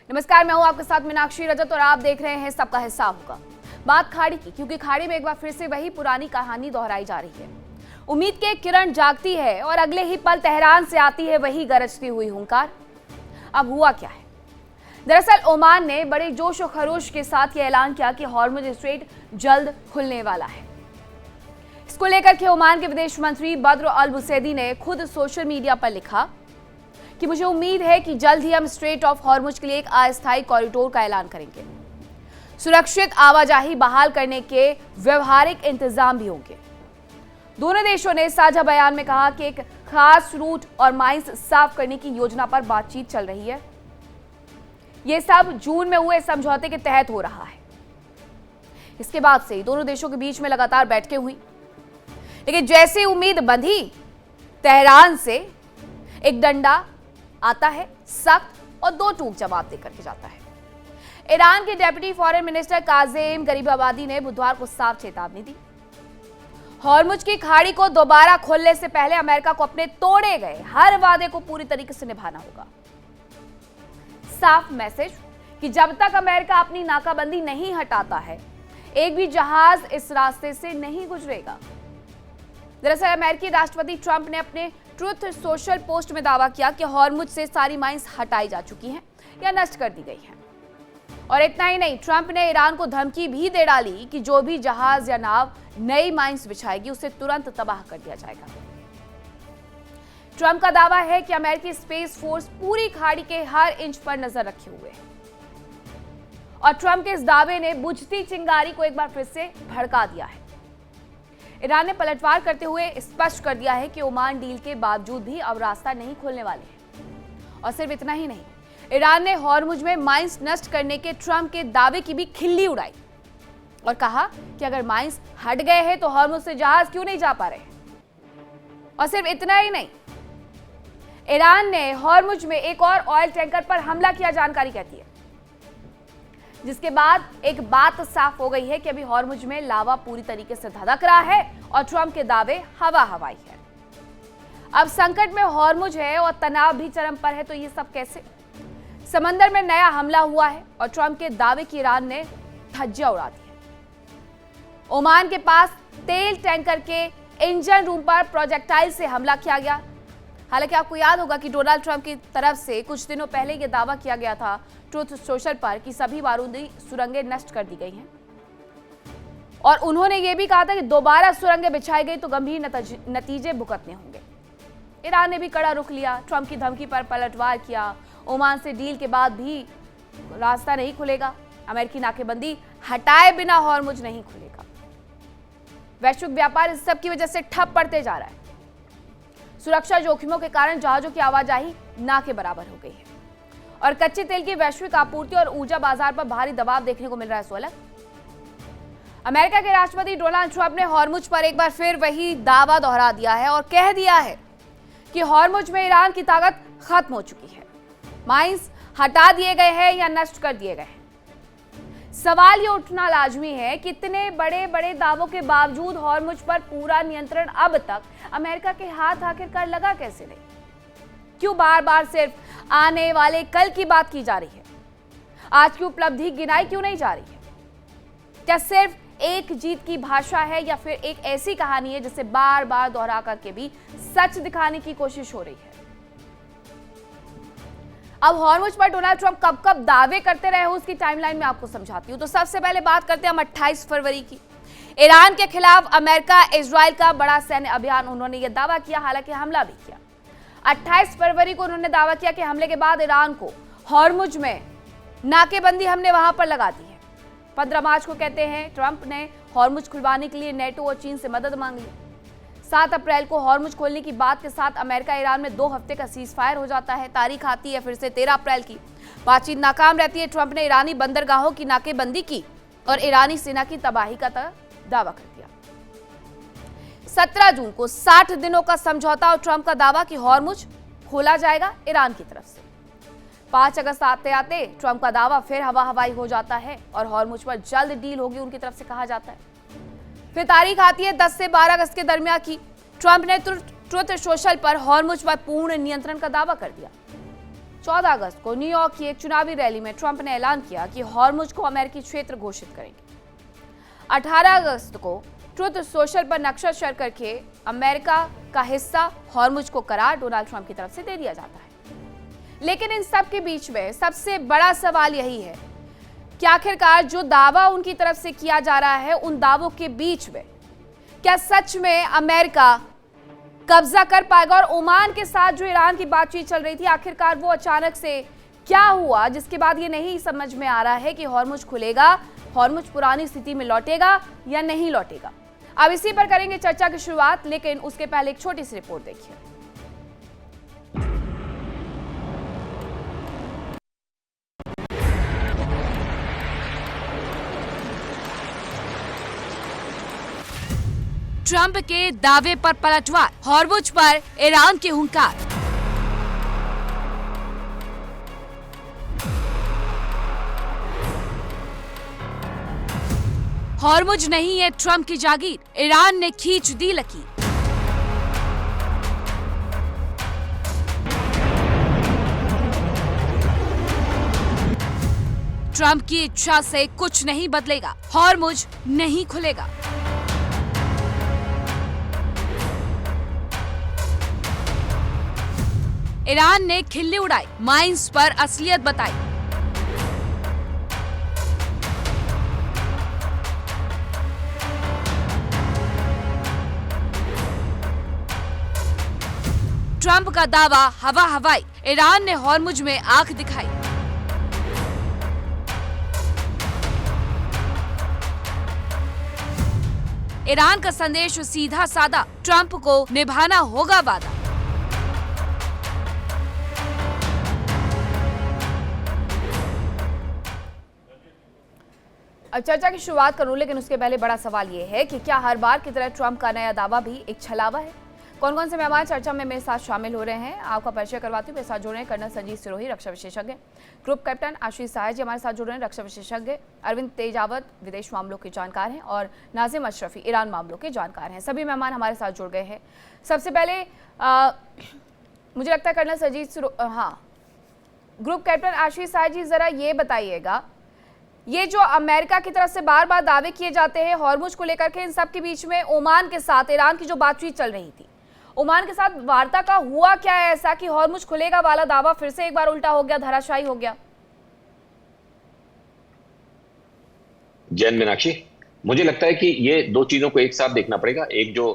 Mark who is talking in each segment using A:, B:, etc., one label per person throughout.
A: नमस्कार, मैं हूं आपके साथ मीनाक्षी रजत और आप देख रहे हैं सबका हिस्सा होगा। बात खाड़ी की, क्योंकि खाड़ी में एक बार फिर से वही पुरानी कहानी दोहराई जा रही है। उम्मीद के किरण जागती है और अगले ही पल तेहरान से आती है वही गरजती हुई हुंकार। अब हुआ क्या है? दरअसल ओमान ने बड़े जोश और खरोश के साथ यह ऐलान किया कि हॉर्मुज स्ट्रेट जल्द खुलने वाला है। इसको लेकर के ओमान के विदेश मंत्री बद्र अल बुसैदी ने खुद सोशल मीडिया पर लिखा कि मुझे उम्मीद है कि जल्द ही हम स्ट्रेट ऑफ हॉर्मुज के लिए एक अस्थायी कॉरिडोर का ऐलान करेंगे। सुरक्षित आवाजाही बहाल करने के व्यवहारिक इंतजाम भी होंगे। दोनों देशों ने साझा बयान में कहा कि एक खास रूट और माइंस साफ करने की योजना पर बातचीत चल रही है। यह सब जून में हुए समझौते के तहत हो रहा है। इसके बाद से दोनों देशों के बीच में लगातार बैठकें हुई, लेकिन जैसे उम्मीद बंधी, तेहरान से एक डंडा आता है सख्त और दो टूक जवाब देकर के जाता है। ईरान के deputy foreign minister Kazem Gharibabadi ने बुधवार को साफ चेतावनी दी। हॉर्मुज की खाड़ी को दोबारा खोलने से पहले अमेरिका को अपने तोड़े गए हर वादे को पूरी तरीके से निभाना होगा। साफ मैसेज कि जब तक अमेरिका अपनी नाकाबंदी नहीं हटाता है, एक भी जहाज इस रास्ते से नहीं गुजरेगा। दरअसल अमेरिकी राष्ट्रपति ट्रंप ने अपने ट्रुथ सोशल पोस्ट में दावा किया कि हॉर्मुज से सारी माइंस हटाई जा चुकी हैं या नष्ट कर दी गई हैं। और इतना ही नहीं, ट्रंप ने ईरान को धमकी भी दे डाली कि जो भी जहाज या नाव नई माइंस बिछाएगी उसे तुरंत तबाह कर दिया जाएगा। ट्रंप का दावा है कि अमेरिकी स्पेस फोर्स पूरी खाड़ी के हर इंच पर नजर रखे हुए है। और ट्रंप के इस दावे ने बुझती चिंगारी को एक बार फिर से भड़का दिया है। ईरान ने पलटवार करते हुए स्पष्ट कर दिया है कि ओमान डील के बावजूद भी अब रास्ता नहीं खोलने वाले हैं। और सिर्फ इतना ही नहीं, ईरान ने हॉर्मुज में माइंस नष्ट करने के ट्रंप के दावे की भी खिल्ली उड़ाई और कहा कि अगर माइंस हट गए हैं तो हॉर्मुज से जहाज क्यों नहीं जा पा रहे। और सिर्फ इतना ही नहीं, ईरान ने हॉर्मुज में एक और ऑयल टैंकर पर हमला किया, जानकारी कहती है, जिसके बाद एक बात साफ हो गई है कि अभी हॉर्मुज में लावा पूरी तरीके से धधक रहा है और ट्रंप के दावे हवा हवाई है। अब संकट में हॉर्मुज है और तनाव भी चरम पर है, तो ये सब कैसे? समंदर में नया हमला हुआ है और ट्रंप के दावे की ईरान ने धज्जियां उड़ा दी है। ओमान के पास तेल टैंकर के इंजन रूम पर प्रोजेक्टाइल से हमला किया गया। हालांकि आपको याद होगा कि डोनाल्ड ट्रंप की तरफ से कुछ दिनों पहले यह दावा किया गया था ट्रुथ सोशल पर कि सभी बारूदी सुरंगें नष्ट कर दी गई हैं। और उन्होंने यह भी कहा था कि दोबारा सुरंगें बिछाई गई तो गंभीर नतीजे भुगतने होंगे। ईरान ने भी कड़ा रुख लिया, ट्रंप की धमकी पर पलटवार किया। ओमान से डील के बाद भी रास्ता नहीं खुलेगा, अमेरिकी नाकेबंदी हटाए बिना हॉर्मुज नहीं खुलेगा। वैश्विक व्यापार इस सब की वजह से ठप पड़ते जा रहा है। सुरक्षा जोखिमों के कारण जहाजों की आवाजाही ना के बराबर हो गई है और कच्चे तेल की वैश्विक आपूर्ति और ऊर्जा बाजार पर भारी दबाव देखने को मिल रहा है। सोलह अमेरिका के राष्ट्रपति डोनाल्ड ट्रंप ने हॉर्मुज पर एक बार फिर वही दावा दोहरा दिया है और कह दिया है कि हॉर्मुज में ईरान की ताकत खत्म हो चुकी है, माइंस हटा दिए गए हैं या नष्ट कर दिए गए हैं। सवाल ये उठना लाजमी है कि इतने बड़े बड़े दावों के बावजूद हॉर्मुज पर पूरा नियंत्रण अब तक अमेरिका के हाथ आखिरकार लगा कैसे नहीं? क्यों बार बार सिर्फ आने वाले कल की बात की जा रही है? आज की उपलब्धि गिनाई क्यों नहीं जा रही है? क्या सिर्फ एक जीत की भाषा है या फिर एक ऐसी कहानी है जिसे बार बार दोहरा करके भी सच दिखाने की कोशिश हो रही है? अब हॉर्मुज पर डोनाल्ड ट्रंप कब कब दावे करते रहे हो उसकी टाइमलाइन में आपको समझाती हूं। तो सबसे पहले बात करते हैं हम 28 फरवरी की। ईरान के खिलाफ अमेरिका इजराइल का बड़ा सैन्य अभियान, उन्होंने यह दावा किया, हालांकि हमला भी किया। 28 फरवरी को उन्होंने दावा किया कि हमले के बाद ईरान को हॉर्मुज में नाकेबंदी हमने वहां पर लगा दी है। 15 मार्च को कहते हैं ट्रंप ने हॉर्मुज खुलवाने के लिए नेटो और चीन से मदद मांग ली। 7 अप्रैल को हॉर्मुज खोलने की बात के साथ अमेरिका ईरान में 2 हफ्ते का सीज फायर हो जाता है। तारीख आती है फिर से 13 अप्रैल की। बातचीत नाकाम रहती है। ट्रंप ने ईरानी बंदरगाहों की नाकेबंदी की और ईरानी सेना की तबाही का दावा कर दिया। 17 जून को 60 दिनों का समझौता और ट्रंप का दावा कि हॉर्मुज खोला जाएगा ईरान की तरफ से। 5 अगस्त आते आते ट्रंप का दावा फिर हवा हवाई हो जाता है और हॉर्मुज पर जल्द डील होगी उनकी तरफ से कहा जाता है। फिर तारीख आती है 10 से 12 अगस्त के दरमियान की। ट्रंप ने ट्रुथ सोशल पर हॉर्मुज पर पूर्ण नियंत्रण का दावा कर दिया। 14 अगस्त को न्यूयॉर्क की एक चुनावी रैली में ट्रंप ने ऐलान किया कि हॉर्मुज को अमेरिकी क्षेत्र घोषित करेंगे। 18 अगस्त को ट्रुथ सोशल पर नक्शा शेयर करके अमेरिका का हिस्सा हॉर्मुज को करार डोनाल्ड ट्रंप की तरफ से दे दिया जाता है। लेकिन इन सब के बीच में सबसे बड़ा सवाल यही है कि आखिरकार जो दावा उनकी तरफ से किया जा रहा है, उन दावों के बीच में क्या सच में अमेरिका कब्जा कर पाएगा? और ओमान के साथ जो ईरान की बातचीत चल रही थी, आखिरकार वो अचानक से क्या हुआ जिसके बाद ये नहीं समझ में आ रहा है कि हॉर्मुज खुलेगा, हॉर्मुज पुरानी स्थिति में लौटेगा या नहीं लौटेगा। अब इसी पर करेंगे चर्चा की शुरुआत, लेकिन उसके पहले एक छोटी सी रिपोर्ट देखिए। ट्रंप के दावे पर पलटवार, हॉर्मुज पर ईरान के हुंकार। हॉर्मुज नहीं है ट्रंप की जागीर, ईरान ने खींच दी लकीर। ट्रंप की इच्छा से कुछ नहीं बदलेगा, हॉर्मुज नहीं खुलेगा। ईरान ने खिल्ली उड़ाई, माइंस पर असलियत बताई। ट्रंप का दावा हवा हवाई, ईरान ने हॉर्मुज में आंख दिखाई। ईरान का संदेश सीधा साधा, ट्रंप को निभाना होगा वादा। अब चर्चा की शुरुआत करूं, लेकिन उसके पहले बड़ा सवाल यह है कि क्या हर बार की तरह ट्रंप का नया दावा भी एक छलावा है? कौन कौन से मेहमान चर्चा में मेरे साथ शामिल हो रहे हैं, आपका परिचय करवाती हूँ। मेरे साथ जुड़ रहे हैं कर्नल संजीव सिरोही, रक्षा विशेषज्ञ, ग्रुप कैप्टन आशीष सहाय जी हमारे साथ जुड़ रहे हैं, रक्षा विशेषज्ञ, अरविंद तेजावत विदेश मामलों के जानकार हैं, और नाजिम अशरफी ईरान मामलों के जानकार हैं। सभी मेहमान हमारे साथ जुड़ गए हैं। सबसे पहले मुझे लगता है कर्नल संजीव ग्रुप कैप्टन आशीष सहाय जी, जरा ये बताइएगा, ये जो अमेरिका की तरफ से बार बार दावे किए जाते हैं हॉर्मुज को लेकर के, इन सब के बीच में ओमान के साथ ईरान की जो बातचीत चल रही थी, ओमान के साथ वार्ता का हुआ क्या है ऐसा कि हॉर्मुज खुलेगा वाला दावा फिर से एक बार उल्टा हो गया, धराशायी हो गया?
B: जैन मीनाक्षी, मुझे लगता है कि ये दो चीजों को एक साथ देखना पड़ेगा। एक जो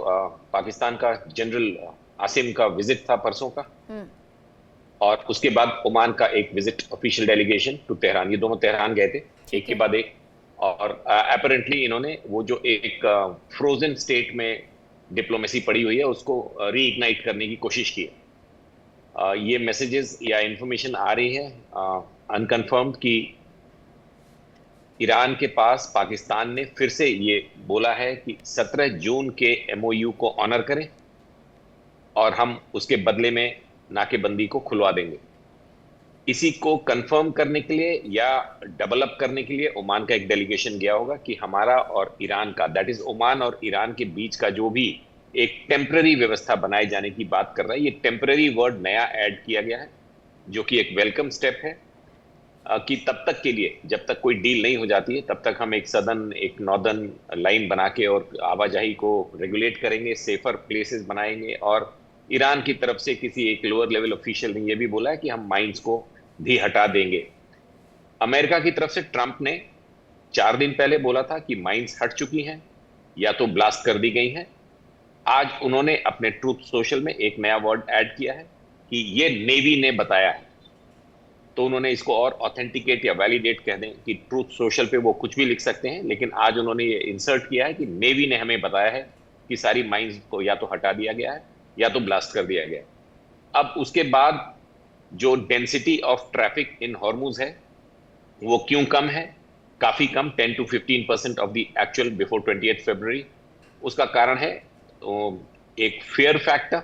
B: पाकिस्तान का जनरल आसिम का विजिट था परसों का, और उसके बाद ओमान का एक visit official delegation to Tehran, ये दोनों तेहरान गए थे एक के बाद एक। और अपैरेंटली इन्होंने वो जो एक फ्रोजन स्टेट में डिप्लोमेसी पड़ी हुई है उसको रीइग्नाइट करने की कोशिश की है। ये मैसेजेस या इंफॉर्मेशन आ रही है अनकन्फर्म्ड कि ईरान के पास पाकिस्तान ने फिर से ये बोला है कि 17 जून के एमओयू को ऑनर करें और हम उसके बदले में नाकेबंदी को खुलवा देंगे। इसी को कंफर्म करने के लिए या डेवलप करने के लिए ओमान का एक डेलीगेशन गया होगा कि हमारा और ईरान का, दैट इज ओमान और ईरान के बीच का जो भी एक टेम्पररी व्यवस्था बनाए जाने की बात कर रहा है, ये टेम्पररी वर्ड नया ऐड किया गया है, जो कि एक वेलकम स्टेप है कि तब तक के लिए, जब तक कोई डील नहीं हो जाती है, तब तक हम एक सदर्न एक नॉर्दर्न लाइन बना के और आवाजाही को रेगुलेट करेंगे, सेफर प्लेसेस बनाएंगे। और ईरान की तरफ से किसी एक लोअर लेवल ऑफिशियल ने यह भी बोला है कि हम माइंस को भी हटा देंगे। अमेरिका की तरफ से ट्रंप ने 4 दिन पहले बोला था कि माइंस हट चुकी हैं या तो ब्लास्ट कर दी गई हैं। आज उन्होंने अपने ट्रूथ सोशल में एक नया वर्ड ऐड किया है कि ये नेवी ने बताया है, तो उन्होंने इसको और ऑथेंटिकेट या वैलिडेट कह दें कि ट्रूथ सोशल पे वो कुछ भी लिख सकते हैं, लेकिन आज उन्होंने ये इंसर्ट किया है कि नेवी ने हमें बताया है कि सारी माइंस को या तो हटा दिया गया है या तो ब्लास्ट कर दिया गया है। अब उसके बाद जो density of traffic in Hormuz है वो क्यों कम है? काफी कम, 10 to 15% of the actual before 28 फरवरी। उसका कारण है तो एक फेयर फैक्टर,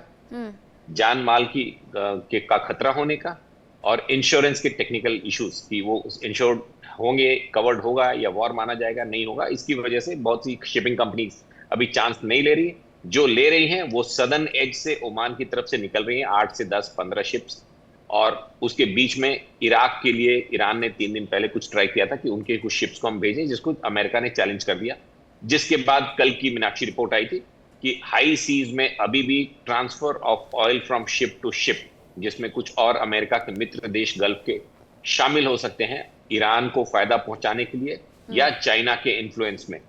B: जान माल का खतरा होने का, और इंश्योरेंस के टेक्निकल इश्यूज कि वो इंश्योर्ड होंगे, कवर्ड होगा या वॉर माना जाएगा, नहीं होगा। इसकी वजह से बहुत सी शिपिंग कंपनीज अभी चांस नहीं ले रही। जो ले रही हैं वो सदर्न एज से ओमान की तरफ से निकल रही हैं, 8 से 10, 15 शिप्स, और उसके बीच में इराक के लिए ईरान ने 3 दिन पहले कुछ ट्राई किया था कि उनके कुछ शिप्स को हम भेजें, जिसको अमेरिका ने चैलेंज कर दिया। जिसके बाद कल की मीनाक्षी रिपोर्ट आई थी कि हाई सीज में अभी भी transfer of oil from ship to ship, जिसमें कुछ और अमेरिका के मित्र देश गल्फ के शामिल हो सकते हैं ईरान को फायदा पहुंचाने के लिए, या चाइना के इन्फ्लुएंस में,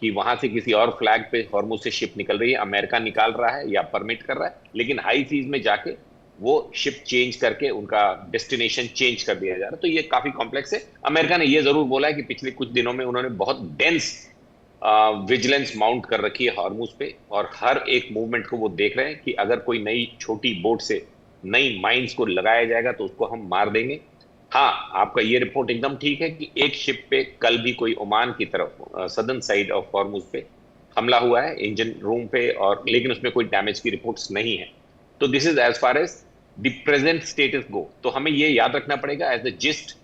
B: कि वहां से किसी और फ्लैग पे हॉर्मुज से शिप निकल रही है, अमेरिका निकाल रहा है या परमिट कर रहा है, लेकिन हाई सीज में जाके वो शिप चेंज करके उनका डेस्टिनेशन चेंज कर दिया जा रहा है। तो ये काफी कॉम्प्लेक्स है। अमेरिका ने ये जरूर बोला है कि पिछले कुछ दिनों में उन्होंने बहुत डेंस विजिलेंस माउंट कर रखी है हॉर्मुज पे, और हर एक मूवमेंट को वो देख रहे हैं कि अगर कोई नई छोटी बोट से नई माइंस को लगाया जाएगा तो उसको हम मार देंगे। हाँ, आपका ये रिपोर्ट एकदम ठीक है कि एक शिप पे कल भी कोई ओमान की तरफ सदर्न साइड ऑफ हॉर्मुज पे हमला हुआ है, इंजन रूम पे, और लेकिन उसमें कोई डैमेज की रिपोर्ट्स नहीं है। तो this is as far as the present status go. तो हमें ये याद रखना पड़ेगा एज द जिस्ट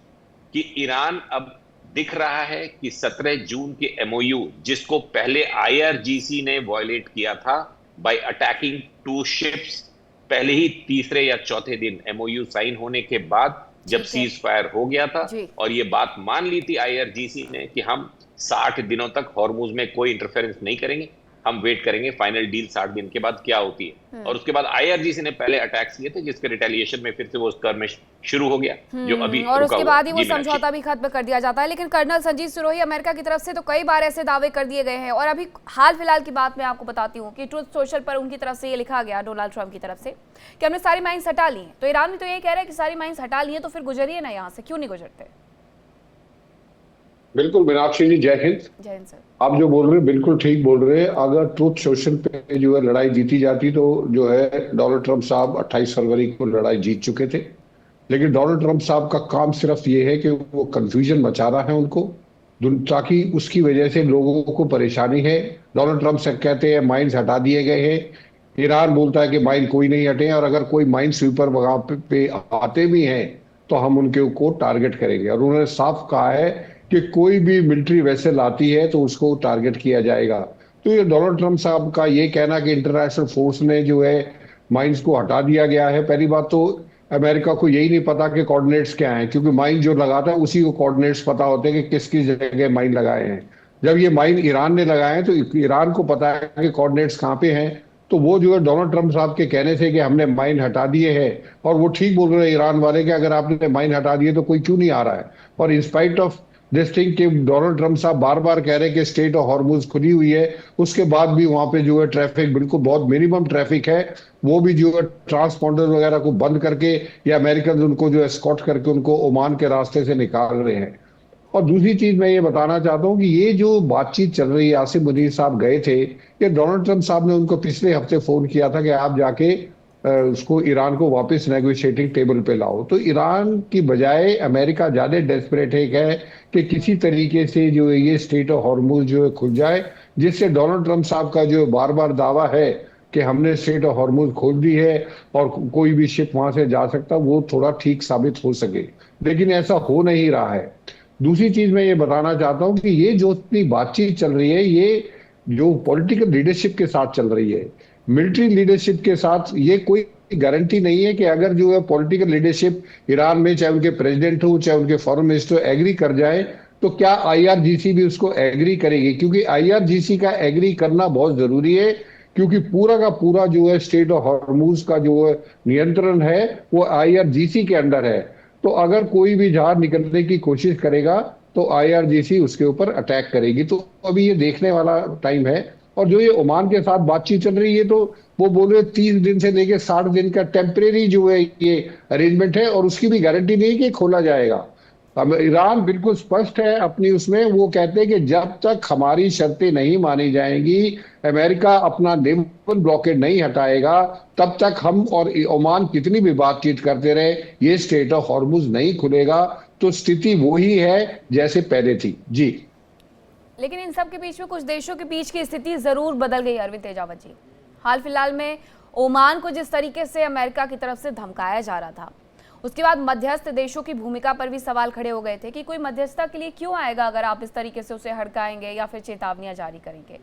B: कि ईरान अब दिख रहा है कि 17 जून के एमओयू, जिसको पहले आईआरजीसी ने वायलेट किया था बाय अटैकिंग 2 शिप्स, पहले ही तीसरे या चौथे दिन एमओयू साइन होने के बाद जब सीज फायर हो गया था, और ये बात मान ली थी आईआरजीसी ने कि हम 60 दिनों तक हॉर्मुज में कोई इंटरफेरेंस नहीं करेंगे, हम वेट करेंगे फाइनल डील 60 दिन के बाद क्या होती है। और उसके बाद आईआरजीसी ने पहले अटैक्स किए थे, जिसके रिटेलिएशन में फिर से वो skirmish शुरू हो गया, जो अभी
A: और उसके बाद ही वो समझौता भी खत्म कर दिया जाता है। लेकिन कर्नल संजीव सिरोही, अमेरिका की तरफ से तो कई बार ऐसे दावे कर दिए गए हैं, और अभी हाल फिलहाल की बात मैं आपको बताती हूँ कि ट्रुथ सोशल पर उनकी तरफ से ये लिखा गया, डोनाल्ड ट्रंप की तरफ से, कि हमने सारी माइंस हटा ली हैं। तो ईरान भी तो ये कह रहा है कि सारी माइंस हटा ली हैं, तो फिर गुजरिए ना यहाँ से, क्यों नहीं गुजरते?
C: बिल्कुल मीनाक्षी जी, जय हिंद।
A: जय हिंद सर।
C: आप जो बोल रहे हैं बिल्कुल ठीक बोल रहे हैं। अगर ट्रुथ सोशल पे जो है लड़ाई जीती जाती तो जो है डोनाल्ड ट्रंप साहब 28 फरवरी को लड़ाई जीत चुके थे। लेकिन डोनाल्ड ट्रंप साहब का काम सिर्फ ये है कि वो कंफ्यूजन मचा रहा है उनको, ताकि उसकी वजह से लोगों को परेशानी है। डोनाल्ड ट्रंप से कहते हैं माइंस हटा दिए गए हैं, ईरान बोलता है कि माइन कोई नहीं हटे, और अगर कोई माइन स्वीपर वहां पे आते भी हैं तो हम उनके को टारगेट करेंगे। और उन्होंने साफ कहा है कि कोई भी मिलिट्री वेसल आती है तो उसको टारगेट किया जाएगा। तो ये डोनाल्ड ट्रंप साहब का ये कहना कि इंटरनेशनल फोर्स ने जो है माइंस को हटा दिया गया है, पहली बात तो अमेरिका को यही नहीं पता कि कोऑर्डिनेट्स क्या हैं, क्योंकि माइन जो लगाता है उसी को कोऑर्डिनेट्स पता होते हैं कि किस किस जगह माइन लगाए हैं। जब ये माइन ईरान ने लगाए हैं तो ईरान को पता है कि कोऑर्डिनेट्स कहाँ पे हैं, तो वो जो है डोनाल्ड ट्रंप साहब के कहने से कि हमने माइन हटा दिए हैं, और वो ठीक बोल रहे हैं ईरान वाले कि अगर आपने माइन हटा दिए तो कोई क्यों नहीं आ रहा है। और इंस्पाइट ऑफ दिस थिंग कि डोनाल्ड ट्रंप साहब बार बार कह रहे हैं कि स्टेट ऑफ हॉर्मुज खुली हुई है, उसके बाद भी वहां पे जो है ट्रैफिक बिल्कुल बहुत मिनिमम ट्रैफिक है, वो भी जो है ट्रांसपॉन्डर वगैरह को बंद करके या अमेरिकन उनको जो है स्कॉट करके उनको ओमान के रास्ते से निकाल रहे हैं। और दूसरी चीज मैं ये बताना चाहता हूँ कि ये जो बातचीत चल रही है, आसिम मुनीर साहब गए थे कि डोनाल्ड ट्रंप साहब ने उनको पिछले हफ्ते फोन किया था कि आप जाके उसको ईरान को वापस नेगोशिएटिंग टेबल पे लाओ। तो ईरान की बजाय अमेरिका ज्यादा डेस्परेट है कि किसी तरीके से जो है ये स्टेट ऑफ हॉर्मुज जो है खुल जाए, जिससे डोनाल्ड ट्रंप साहब का जो बार बार दावा है कि हमने स्टेट ऑफ हॉर्मुज खोल दी है और कोई भी शिप वहां से जा सकता, वो थोड़ा ठीक साबित हो सके, लेकिन ऐसा हो नहीं रहा है। दूसरी चीज मैं ये बताना चाहता हूँ कि ये जो इतनी बातचीत चल रही है, ये जो पॉलिटिकल लीडरशिप के साथ चल रही है, मिलिट्री लीडरशिप के साथ ये कोई गारंटी नहीं है कि अगर जो है पॉलिटिकल लीडरशिप ईरान में, चाहे उनके प्रेसिडेंट हो चाहे उनके फॉरेन मिनिस्टर एग्री कर जाए, तो क्या आईआरजीसी भी उसको एग्री करेगी, क्योंकि आईआरजीसी का एग्री करना बहुत जरूरी है, क्योंकि पूरा का पूरा जो है स्टेट ऑफ हॉर्मुज का जो है नियंत्रण है वो आईआरजीसी के अंडर है। तो अगर कोई भी जहाज निकलने की कोशिश करेगा तो आईआरजीसी उसके ऊपर अटैक करेगी। तो अभी ये देखने वाला टाइम है। और जो ये ओमान के साथ बातचीत चल रही है, तो वो बोल रहे 30 दिन से लेके 60 दिन का टेम्परेरी जो है ये अरेंजमेंट है, और उसकी भी गारंटी नहीं कि खोला जाएगा। अब ईरान बिल्कुल स्पष्ट है अपनी उसमें, वो कहते हैं कि जब तक हमारी शर्तें नहीं मानी जाएंगी, अमेरिका अपना नेवल ब्लॉकेड नहीं हटाएगा, तब तक हम और ओमान कितनी भी बातचीत करते रहे, ये स्टेट ऑफ हॉर्मुज नहीं खुलेगा। तो स्थिति वही है जैसे पहले थी जी।
A: लेकिन इन सब के बीच में कुछ देशों के बीच की स्थिति जरूर बदल गई अरविंद तेजावत जी। हाल फिलहाल में ओमान को जिस तरीके से अमेरिका की तरफ से धमकाया जा रहा था, उसके बाद मध्यस्थ देशों की भूमिका पर भी सवाल खड़े हो गए थे कि कोई मध्यस्थता के लिए क्यों आएगा अगर आप इस तरीके से उसे हड़काएंगे या फिर चेतावनियां जारी करेंगे।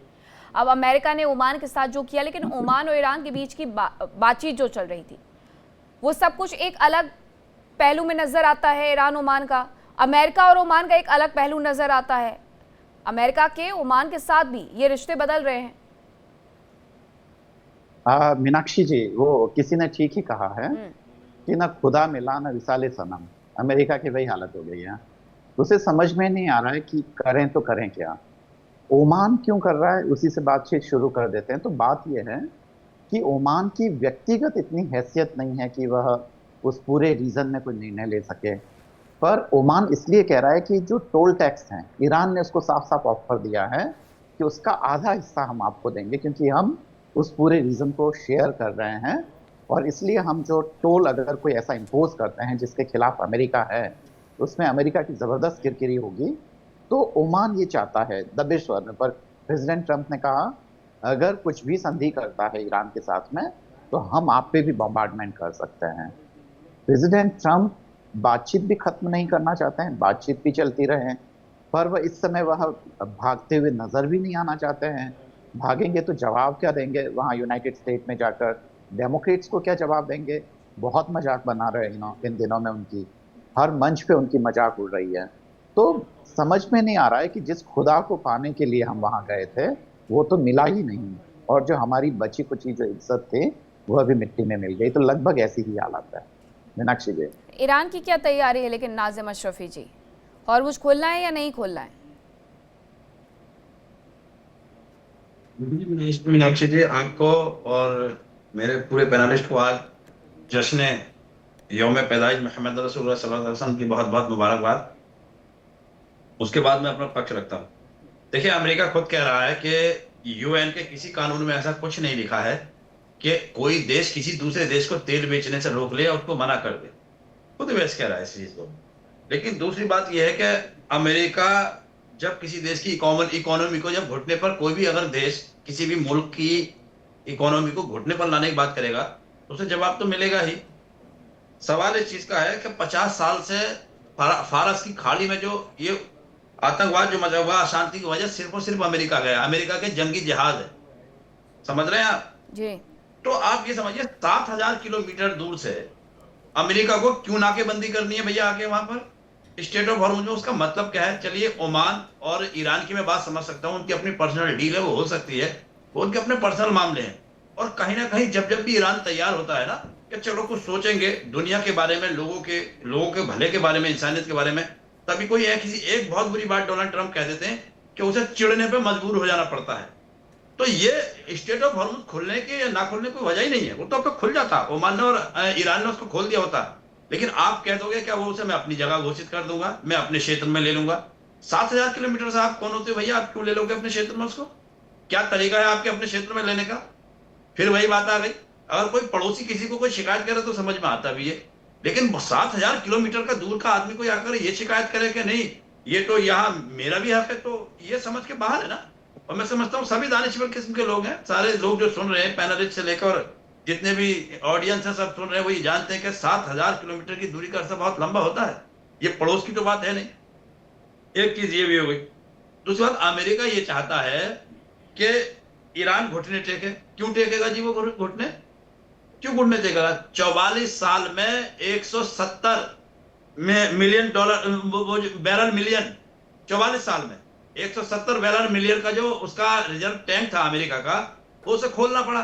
A: अब अमेरिका ने ओमान के साथ जो किया, लेकिन ओमान और ईरान के बीच की बातचीत जो चल रही थी वो सब कुछ एक अलग पहलू में नजर आता है ईरान ओमान का, अमेरिका और ओमान का एक अलग पहलू नजर आता है। अमेरिका के ओमान के साथ भी ये रिश्ते बदल रहे हैं।
D: मीनाक्षी जी, वो किसी ने ठीक ही कहा है कि ना खुदा मिला ना विसाले सनम। अमेरिका की वही हालत हो गई है। उसे समझ में नहीं आ रहा है कि करें तो करें क्या। ओमान क्यों कर रहा है, उसी से बातचीत शुरू कर देते हैं। तो बात यह है कि ओमान की व्यक्तिगत इतनी हैसियत नहीं है कि वह उस पूरे रीजन में कोई निर्णय ले सके, पर ओमान इसलिए कह रहा है कि जो टोल टैक्स हैं, ईरान ने उसको साफ साफ ऑफर दिया है कि उसका आधा हिस्सा हम आपको देंगे, क्योंकि हम उस पूरे रीजन को शेयर कर रहे हैं। और इसलिए हम जो टोल अगर कोई ऐसा इम्पोज करते हैं जिसके खिलाफ अमेरिका है, उसमें अमेरिका की जबरदस्त किरकिरी होगी। तो ओमान ये चाहता है दबे स्वर में, पर प्रेसिडेंट ट्रंप ने कहा अगर कुछ भी संधि करता है ईरान के साथ में तो हम आप पे भी बम्बार्डमेंट कर सकते हैं। प्रेसिडेंट ट्रंप बातचीत भी खत्म नहीं करना चाहते हैं, बातचीत भी चलती रहे, पर वह इस समय वह भागते हुए नजर भी नहीं आना चाहते हैं। भागेंगे तो जवाब क्या देंगे वहां यूनाइटेड स्टेट में जाकर, डेमोक्रेट्स को क्या जवाब देंगे। बहुत मजाक बना रहे हैं इन दिनों में, उनकी हर मंच पे उनकी मजाक उड़ रही है। तो समझ में नहीं आ रहा है कि जिस खुदा को पाने के लिए हम वहां गए थे वो तो मिला ही नहीं, और जो हमारी बची कुची जो इज्जत थी वह भी मिट्टी में मिल गई। तो लगभग ऐसी ही हालत है। मीनाक्षी जी,
A: ईरान की क्या तैयारी है लेकिन नाज़िम अशरफी जी, हॉर्मुज़ खोलना है या नहीं खोलना है?
E: मीनाक्षी जी, आपको और मेरे पूरे पैनलिस्ट को आज जश्न यौम पैदाइश मोहम्मद रसूलुल्लाह सल्लल्लाहु अलैहि वसल्लम की बहुत बहुत मुबारकबाद। उसके बाद मैं अपना पक्ष रखता हूँ। देखिए, अमेरिका खुद कह रहा है कि यूएन के किसी कानून में ऐसा कुछ नहीं लिखा है कि कोई देश किसी दूसरे देश को तेल बेचने से रोक ले और उसको मना कर दे। खुद वैसे कह रहा है इस चीज को। लेकिन दूसरी बात यह है कि अमेरिका जब किसी देश की इकोनॉमी को जब घुटने पर, कोई भी अगर देश किसी भी मुल्क की इकोनॉमी को घुटने पर लाने की बात करेगा तो उसे जवाब तो मिलेगा ही। सवाल इस चीज का है कि 50 साल से फारस की खाड़ी में जो ये आतंकवाद जो मचा हुआ, अशांति की वजह सिर्फ और सिर्फ अमेरिका गया, अमेरिका के जंगी जहाज है। समझ रहे हैं आप
A: जी।
E: तो आप ये समझिए 7000 किलोमीटर दूर से अमेरिका को क्यों नाकेबंदी करनी है भैया आके वहां पर स्टेट ऑफ हॉर्मुज़ में। उसका मतलब क्या है? चलिए, ओमान और ईरान की मैं बात समझ सकता हूँ, उनकी अपनी पर्सनल डील है, वो हो सकती है, वो उनके अपने पर्सनल मामले हैं। और कहीं ना कहीं जब भी ईरान तैयार होता है ना कि चलो कुछ सोचेंगे दुनिया के बारे में, लोगों के भले के बारे में, इंसानियत के बारे में, तभी कोई किसी एक बहुत बुरी बात डोनाल्ड ट्रंप कह देते हैं कि उसे चिढ़ने पे मजबूर हो जाना पड़ता है। तो ये स्टेट ऑफ हॉर्मुज़ खुलने की या ना खुलने की कोई वजह ही नहीं है। वो तो खुल जाता, ओमान ने और ईरान ने उसको खोल दिया होता। लेकिन आप कह दोगे क्या वो उसे मैं अपनी जगह घोषित कर दूंगा, मैं अपने क्षेत्र में ले लूंगा। 7000 किलोमीटर से आप कौन होते हो भैया? आप क्यों ले लोगे अपने क्षेत्र में उसको? क्या तरीका है आपके अपने क्षेत्र में लेने का? फिर वही बात आ गई, अगर कोई पड़ोसी किसी को कोई शिकायत करे तो समझ में आता भी है, लेकिन 7000 किलोमीटर का दूर का आदमी कोई आकर ये शिकायत करे कि नहीं ये तो यहाँ मेरा भी हक है, तो ये समझ के बाहर है ना। और मैं समझता हूँ सभी दानिशवर किस्म के लोग हैं, सारे लोग जो सुन रहे हैं, पैनलिस्ट से लेकर जितने भी ऑडियंस है, सब सुन रहे हैं, वो ये जानते हैं कि 7000 किलोमीटर की दूरी का अर्सा बहुत लंबा होता है। ये पड़ोस की तो बात है नहीं। एक चीज ये भी हो गई। दूसरी बात, अमेरिका ये चाहता है कि ईरान घुटने टेके। क्यों टेकेगा जी वो घुटने? क्यों घुटने टेकेगा? 44 साल में 170 मिलियन डॉलर बैरल मिलियन, 44 साल में 170 बैरल मिलियन का जो उसका रिजर्व टैंक था अमेरिका का, वो उसे खोलना पड़ा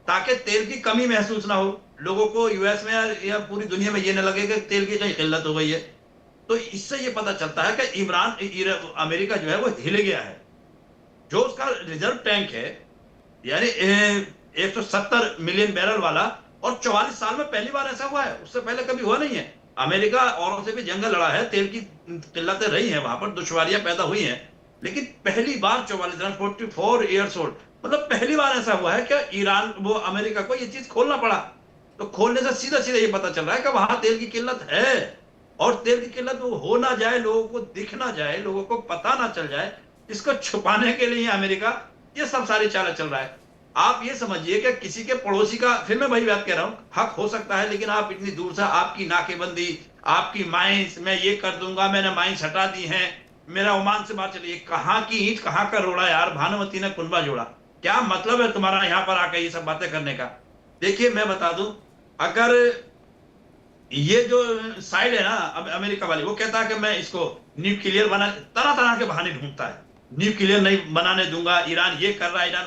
E: ताकि तेल की कमी महसूस ना हो लोगों को, यूएस में या पूरी दुनिया में ये न लगे कि तेल की कहीं किल्लत हो गई है। तो इससे ये पता चलता है कि अमेरिका जो है वो हिल गया है। जो उसका रिजर्व टैंक है यानी 170 मिलियन बैरल वाला, और 44 साल में पहली बार ऐसा हुआ है, उससे पहले कभी हुआ नहीं है। अमेरिका औरों से भी जंग लड़ा है, तेल की किल्लतें रही हैं वहां पर, दुश्वारियां पैदा हुई हैं, लेकिन पहली बार 44 ईयर्स ओल्ड, मतलब पहली बार ऐसा हुआ है कि ईरान वो अमेरिका को ये चीज खोलना पड़ा। तो खोलने से सीधा सीधा ये पता चल रहा है कि वहां तेल की किल्लत है, और तेल की किल्लत वो हो ना जाए, लोगों को दिख ना जाए, लोगों को पता ना चल जाए, इसको छुपाने के लिए अमेरिका ये सब सारी चालें चल रहा है। आप ये समझिए कि किसी के पड़ोसी का, फिर मैं वही बात कह रहा हूं, हक हो सकता है, लेकिन आप इतनी दूर से, आपकी नाकेबंदी, आपकी माइंस, मैं ये कर दूंगा, मैंने माइंस हटा दी है, मेरा ओमान से बात चलिए, कहाँ की ईंट कहाँ का रोड़ा यार, भानुमती ने कुनबा जोड़ा। क्या मतलब है तुम्हारा यहाँ पर आकर ये सब बातें करने का? देखिए मैं बता दूं, अगर ये जो साइड है ना अमेरिका वाली, वो कहता है कि मैं इसको न्यूक्लियर बना, तरह तरह के बहाने ढूंढता है, न्यूक्लियर नहीं बनाने दूंगा, ईरान ये कर रहा है, ईरान